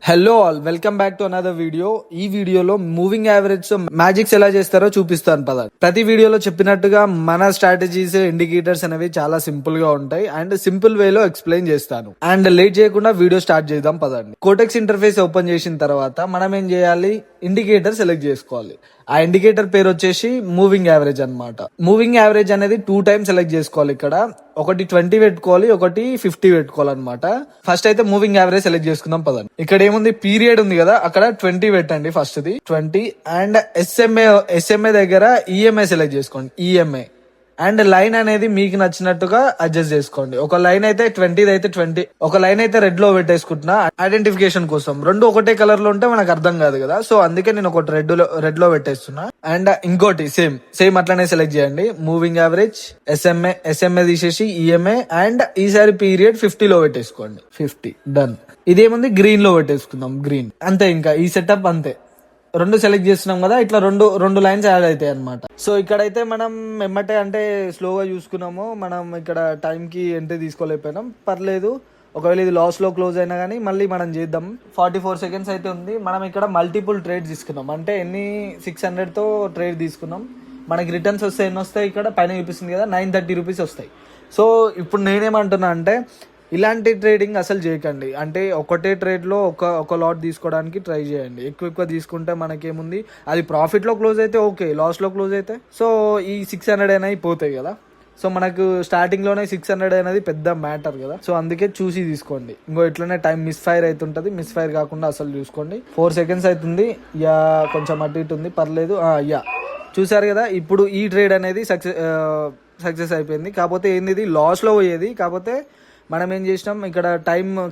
Hello all, welcome back to another video. ఈ వీడియోలో moving average తో మ్యాజిక్స్ ఎలా చేస్తారో చూపిస్తాను పద. ప్రతి వీడియోలో చెప్పినట్టుగా మన స్ట్రాటజీస్, ఇండికేటర్స్ అనేవి చాలా సింపుల్ గా ఉంటాయి అండ్ సింపుల్ వేలో ఎక్స్ప్లెయిన్ చేస్తాను. అండ్ లేట్ చేయకుండా వీడియో స్టార్ట్ చేద్దాం పదండి. కోటెక్స్ ఇంటర్ఫేస్ ఓపెన్ చేసిన తర్వాత మనం ఏం చేయాలి, ఇండికేటర్ సెలెక్ట్ చేసుకోవాలి. ఆ ఇండికేటర్ పేరు వచ్చేసి మూవింగ్ యావరేజ్ అన్నమాట. మూవింగ్ యావరేజ్ అనేది 2 టైమ్స్ సెలెక్ట్ చేసుకోవాలి. ఇక్కడ ఒకటి 20 పెట్టుకోవాలి, ఒకటి 50 పెట్టుకోవాలన్నమాట. ఫస్ట్ అయితే మూవింగ్ యావరేజ్ సెలెక్ట్ చేసుకుందాం పదండి. ఇక్కడ ఏముంది, పీరియడ్ ఉంది కదా, అక్కడ 20 పెట్టండి. ఫస్ట్ ది 20 అండ్ ఎస్ఎంఏ దగ్గర ఈఎంఐ సెలెక్ట్ చేసుకోండి. ఈఎంఐ అండ్ లైన్ అనేది మీకు నచ్చినట్టుగా అడ్జస్ట్ చేసుకోండి. ఒక లైన్ అయితే 20 అయితే 20, ఒక లైన్ అయితే రెడ్ లో పెట్టేసుకుంటున్నా ఐడెంటిఫికేషన్ కోసం. రెండు ఒకటే కలర్ లో ఉంటే మనకు అర్థం కాదు కదా, సో అందుకే నేను ఒకటి రెడ్ లో పెట్టేస్తున్నా. అండ్ ఇంకోటి సేమ్ అట్లానే సెలెక్ట్ చేయండి. మూవింగ్ యావరేజ్, ఎస్ఎంఏ తీసేసి ఈఎంఐ అండ్ ఈసారి పీరియడ్ 50 లో పెట్టేసుకోండి. 50 డన్. ఇదేముంది, గ్రీన్ లో పెట్టేసుకుందాం. గ్రీన్ అంతే. ఇంకా ఈ సెటప్ అంతే. రెండు సెలెక్ట్ చేస్తున్నాం కదా, ఇట్లా రెండు లైన్స్ యాడ్ అవుతాయి అనమాట. సో ఇక్కడైతే మనం ఎమ్మటే అంటే స్లోగా చూసుకున్నాము. మనం ఇక్కడ టైంకి ఎంట్రీ తీసుకోలేకపోయినాం, పర్లేదు. ఒకవేళ ఇది లాస్ లో క్లోజ్ అయినా కానీ మళ్ళీ మనం చేద్దాం. 44 సెకండ్స్ అయితే ఉంది. మనం ఇక్కడ మల్టిపుల్ ట్రేడ్ తీసుకున్నాం, అంటే 600 తో ట్రేడ్ తీసుకున్నాం. మనకి రిటర్న్స్ వస్తే ఎన్ని వస్తాయి, ఇక్కడ పైన చూపిస్తుంది కదా, 930 రూపీస్ వస్తాయి. సో ఇప్పుడు నేనేమంటున్నా అంటే, ఇలాంటి ట్రేడింగ్ అసలు చేయకండి. అంటే ఒకటే ట్రేడ్లో ఒక లాట్ తీసుకోవడానికి ట్రై చేయండి. ఎక్కువ తీసుకుంటే మనకేముంది, అది ప్రాఫిట్లో క్లోజ్ అయితే ఓకే, లాస్లో క్లోజ్ అయితే సో ఈ 600 అనేవి పోతాయి కదా. సో మనకు స్టార్టింగ్లోనే 600 అనేది పెద్ద మ్యాటర్ కదా. సో అందుకే చూసి తీసుకోండి. ఇంకో ఇట్లనే టైం మిస్ ఫైర్ అవుతుంటుంది. మిస్ ఫైర్ కాకుండా అసలు చూసుకోండి. 4 సెకండ్స్ అవుతుంది. యా కొంచెం అటు ఇటు ఉంది, పర్లేదు. యా చూసారు కదా, ఇప్పుడు ఈ ట్రేడ్ అనేది సక్సెస్ అయిపోయింది. కాకపోతే ఏంది, ఇది లాస్లో పోయేది. కాకపోతే మనం ఏం చేసినాం, ఇక్కడ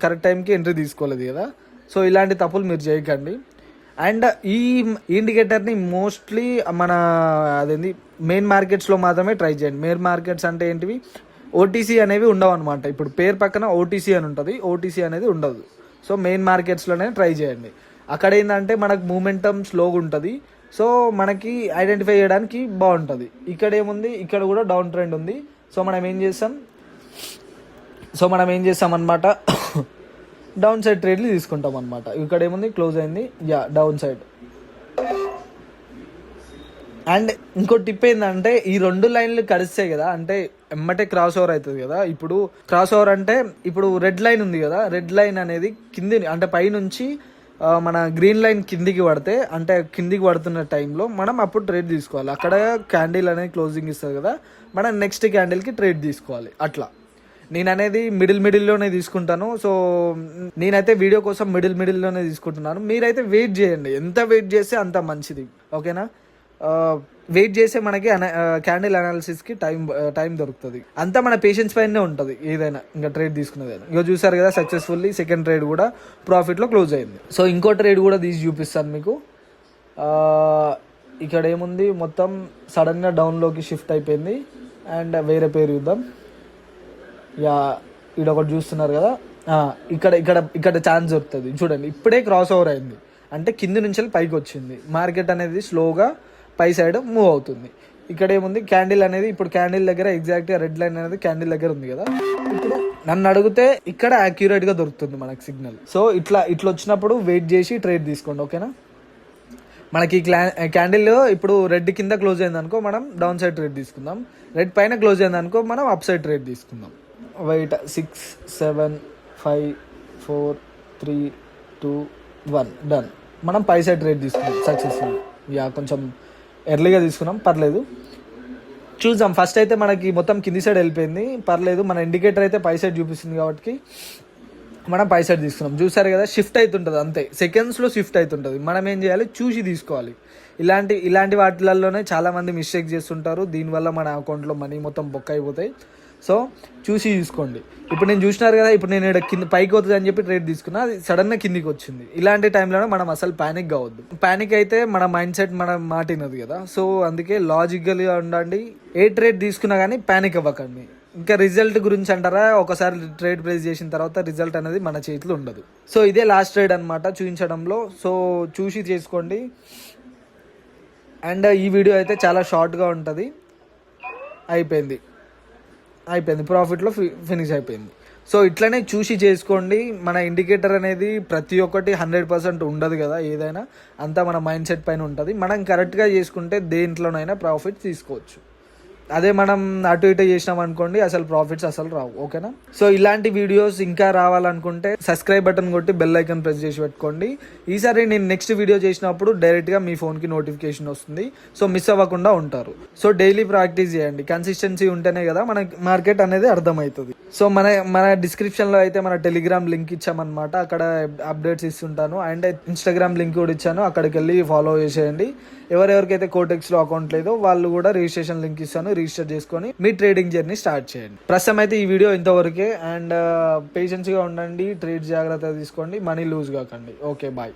కరెక్ట్ టైంకి ఎంట్రీ తీసుకోలేదు కదా. సో ఇలాంటి తప్పులు మీరు చేయకండి. అండ్ ఈ ఇండికేటర్ని మోస్ట్లీ అదేంది మెయిన్ మార్కెట్స్లో మాత్రమే ట్రై చేయండి. మెయిన్ మార్కెట్స్ అంటే ఏంటివి, ఓటీసీ అనేవి ఉండవు అనమాట. ఇప్పుడు పేరు పక్కన ఓటీసీ అని ఉంటుంది, ఓటీసీ అనేది ఉండదు. సో మెయిన్ మార్కెట్స్లోనే ట్రై చేయండి. అక్కడ ఏంటంటే మనకు మూమెంటం స్లోగా ఉంటుంది, సో మనకి ఐడెంటిఫై చేయడానికి బాగుంటుంది. ఇక్కడ ఏముంది, ఇక్కడ కూడా డౌన్ ట్రెండ్ ఉంది. సో మనం ఏం చేస్తాం అనమాట, డౌన్ సైడ్ ట్రేడ్లు తీసుకుంటాం అనమాట. ఇక్కడ ఏముంది, క్లోజ్ అయింది. Down side. అండ్ ఇంకో టిప్ ఏంటంటే, ఈ 2 లైన్లు కలిస్తాయి కదా, అంటే ఎమ్మటే క్రాస్ ఓవర్ అవుతుంది కదా. ఇప్పుడు క్రాస్ ఓవర్ అంటే, ఇప్పుడు రెడ్ లైన్ ఉంది కదా, రెడ్ లైన్ అనేది కింది అంటే పైనుంచి మన గ్రీన్ లైన్ కిందికి పడితే, అంటే కిందికి పడుతున్న టైంలో మనం అప్పుడు ట్రేడ్ తీసుకోవాలి. అక్కడ క్యాండిల్ అనేది క్లోజింగ్ ఇస్తుంది కదా, మనం నెక్స్ట్ క్యాండిల్కి ట్రేడ్ తీసుకోవాలి. అట్లా నేను అనేది మిడిల్లోనే తీసుకుంటాను. సో నేనైతే వీడియో కోసం మిడిల్లోనే తీసుకుంటున్నాను. మీరైతే వెయిట్ చేయండి, ఎంత వెయిట్ చేస్తే అంత మంచిది, ఓకేనా. వెయిట్ చేస్తే మనకి క్యాండిల్ అనాలిసిస్కి టైం దొరుకుతుంది. అంతా మన పేషెన్స్ పైనే ఉంటుంది ఏదైనా, ఇంకా ట్రేడ్ తీసుకునేదైనా. ఇక చూసారు కదా, సక్సెస్ఫుల్లీ సెకండ్ ట్రేడ్ కూడా ప్రాఫిట్లో క్లోజ్ అయింది. సో ఇంకో ట్రేడ్ కూడా తీసి చూపిస్తాను మీకు. ఇక్కడ ఏముంది, మొత్తం సడన్గా డౌన్లోకి షిఫ్ట్ అయిపోయింది. అండ్ వేరే పేరు చూద్దాం. ఇక్కడ ఒకటి చూస్తున్నారు కదా, ఇక్కడ ఛాన్స్ దొరుకుతుంది. చూడండి, ఇప్పుడే క్రాస్ ఓవర్ అయింది, అంటే కింది నుంచి పైకి వచ్చింది. మార్కెట్ అనేది స్లోగా పై సైడ్ మూవ్ అవుతుంది. ఇక్కడ ఏముంది, క్యాండిల్ అనేది ఇప్పుడు క్యాండిల్ దగ్గర ఎగ్జాక్ట్గా రెడ్ లైన్ అనేది క్యాండిల్ దగ్గర ఉంది కదా. ఇప్పుడు నన్ను అడిగితే ఇక్కడ యాక్యురేట్గా దొరుకుతుంది మనకి సిగ్నల్. సో ఇట్లా వచ్చినప్పుడు వెయిట్ చేసి ట్రేడ్ తీసుకోండి, ఓకేనా. మనకి క్యాండిల్ ఇప్పుడు రెడ్ కింద క్లోజ్ అయింది అనుకో, మనం డౌన్ సైడ్ ట్రేడ్ తీసుకుందాం. రెడ్ పైన క్లోజ్ అయింది అనుకో, మనం అప్ సైడ్ ట్రేడ్ తీసుకుందాం. Wait 6 7 5 4 3 2 1 done. మనం పై సైడ్ ట్రేడ్ తీసుకున్నాం సక్సెస్ఫుల్. కొంచెం ఎర్లీగా తీసుకున్నాం, పర్లేదు. చూద్దాం. ఫస్ట్ అయితే మనకి మొత్తం కింది సైడ్ వెళ్ళిపోయింది, పర్లేదు. మన ఇండికేటర్ అయితే పై సైడ్ చూపిస్తుంది కాబట్టి మనం పై సైడ్ తీసుకున్నాం. చూసారు కదా, షిఫ్ట్ అవుతుంటుంది, అంతే సెకండ్స్లో షిఫ్ట్ అవుతుంటుంది. మనం ఏం చేయాలి, చూసి తీసుకోవాలి. ఇలాంటి వాటిలలోనే చాలా మంది మిస్టేక్ చేస్తుంటారు. దీనివల్ల మన అకౌంట్లో మనీ మొత్తం బొక్క అయిపోతాయి. సో చూసి తీసుకోండి. ఇప్పుడు నేను చూసినారు కదా, ఇప్పుడు నేను కింద పైకి అవుతుంది అని చెప్పి ట్రేడ్ తీసుకున్నా, అది సడన్గా కిందికి వచ్చింది. ఇలాంటి టైంలో మనం అసలు ప్యానిక్ కావద్దు. ప్యానిక్ అయితే మన మైండ్ సెట్ మన మాటినది కదా. సో అందుకే లాజికల్గా ఉండండి. ఏ ట్రేడ్ తీసుకున్నా కానీ ప్యానిక్ అవ్వకండి. ఇంకా రిజల్ట్ గురించి అంటారా, ఒకసారి ట్రేడ్ ప్లేస్ చేసిన తర్వాత రిజల్ట్ అనేది మన చేతిలో ఉండదు. సో ఇదే లాస్ట్ ట్రేడ్ అనమాట చూపించడంలో. సో చూసి చేసుకోండి. అండ్ ఈ వీడియో అయితే చాలా షార్ట్గా ఉంటుంది. అయిపోయింది, ప్రాఫిట్లో ఫినిష్ అయిపోయింది. సో ఇట్లనే చూసి చేసుకోండి. మన ఇండికేటర్ అనేది ప్రతి ఒక్కటి 100% ఉండదు కదా, ఏదైనా అంతా మన మైండ్ సెట్ పైన ఉంటుంది. మనం కరెక్ట్గా చేసుకుంటే దేంట్లోనైనా ప్రాఫిట్ తీసుకోవచ్చు. అదే మనం అటు ఇటు చేసినాం అనుకోండి, అసలు ప్రాఫిట్స్ అసలు రావు. ఓకేనా? సో ఇలాంటి వీడియోస్ ఇంకా రావాలనుకుంటే సబ్స్క్రైబ్ బటన్ కొట్టి బెల్ ఐకాన్ ప్రెస్ చేసి పెట్టుకోండి. ఈసారి నేను నెక్స్ట్ వీడియో చేసినప్పుడు డైరెక్ట్గా మీ ఫోన్కి నోటిఫికేషన్ వస్తుంది. సో మిస్ అవ్వకుండా ఉంటారు. సో డైలీ ప్రాక్టీస్ చేయండి. కన్సిస్టెన్సీ ఉంటేనే కదా మనకి మార్కెట్ అనేది అర్థమవుతుంది. సో మన డిస్క్రిప్షన్లో అయితే మన టెలిగ్రామ్ లింక్ ఇచ్చామన్నమాట. అక్కడ అప్డేట్స్ ఇస్తుంటాను. అండ్ ఇన్స్టాగ్రామ్ లింక్ కూడా ఇచ్చాను, అక్కడికి వెళ్ళి ఫాలో చేసేయండి. ఎవరెవరికైతే కోటెక్స్లో అకౌంట్ లేదో వాళ్ళు కూడా రిజిస్ట్రేషన్ లింక్ ఇస్తాను, రిజిస్టర్ చేసుకొని మీ ట్రేడింగ్ జర్నీ స్టార్ట్ చేయండి. ప్రస్తుతం అయితే ఈ వీడియో ఇంతవరకే. అండ్ పేషెన్స్గా ఉండండి, ట్రేడ్ జాగ్రత్త తీసుకోండి, మనీ లూజ్ కాకండి. Okay, bye.